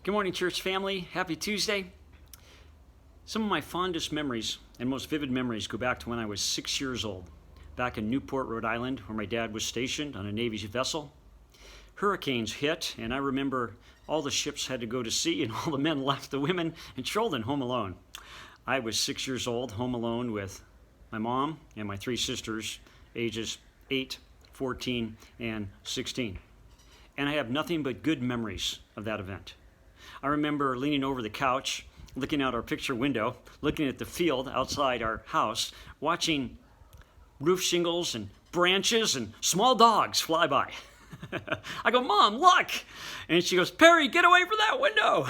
Good morning, church family. Happy Tuesday. Some of my fondest memories and most vivid memories go back to when I was 6 years old, back in Newport, Rhode Island, where my dad was stationed on a Navy vessel. Hurricanes hit, and I remember all the ships had to go to sea, and all the men left the women and children home alone. I was 6 years old, home alone with my mom and my three sisters, ages 8, 14, and 16. And I have nothing but good memories of that event. I remember leaning over the couch, looking out our picture window, looking at the field outside our house, watching roof shingles and branches and small dogs fly by. I go, "Mom, look!" And she goes, "Perry, get away from that window!"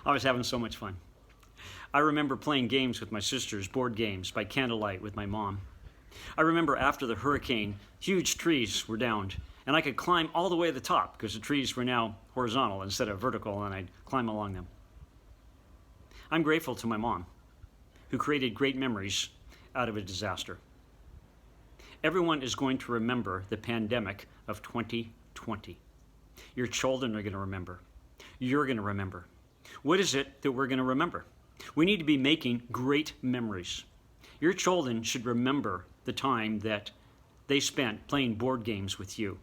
I was having so much fun. I remember playing games with my sisters, board games by candlelight with my mom. I remember after the hurricane, huge trees were downed, and I could climb all the way to the top because the trees were now horizontal instead of vertical, and I'd climb along them. I'm grateful to my mom, who created great memories out of a disaster. Everyone is going to remember the pandemic of 2020. Your children are going to remember. You're going to remember. What is it that we're going to remember? We need to be making great memories. Your children should remember the time that they spent playing board games with you,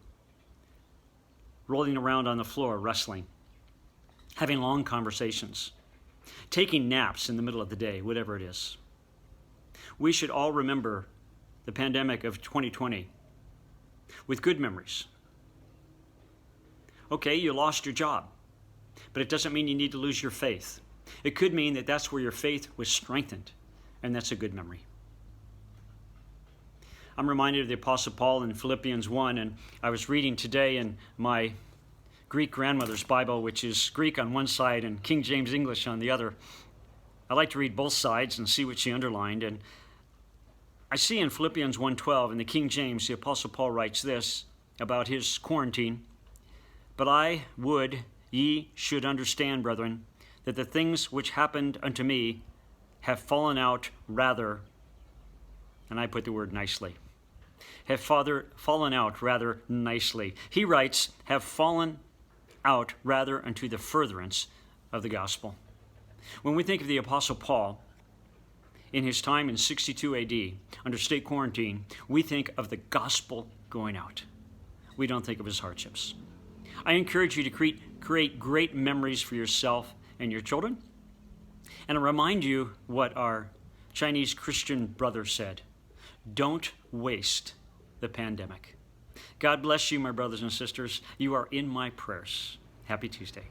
rolling around on the floor, wrestling, having long conversations, taking naps in the middle of the day, whatever it is. We should all remember the pandemic of 2020 with good memories. Okay, you lost your job, but it doesn't mean you need to lose your faith. It could mean that that's where your faith was strengthened, and that's a good memory. I'm reminded of the Apostle Paul in Philippians 1, and I was reading today in my Greek grandmother's Bible, which is Greek on one side and King James English on the other. I like to read both sides and see what she underlined, and I see in Philippians 1:12 in the King James, the Apostle Paul writes this about his quarantine: "But I would ye should understand, brethren, that the things which happened unto me have fallen out rather," and I put the word nicely, have fallen out rather nicely. He writes, have fallen out rather unto the furtherance of the gospel. When we think of the Apostle Paul, in his time in 62 AD, under state quarantine, we think of the gospel going out. We don't think of his hardships. I encourage you to create great memories for yourself and your children. And I remind you what our Chinese Christian brother said: don't waste the pandemic. God bless you, my brothers and sisters. You are in my prayers. Happy Tuesday.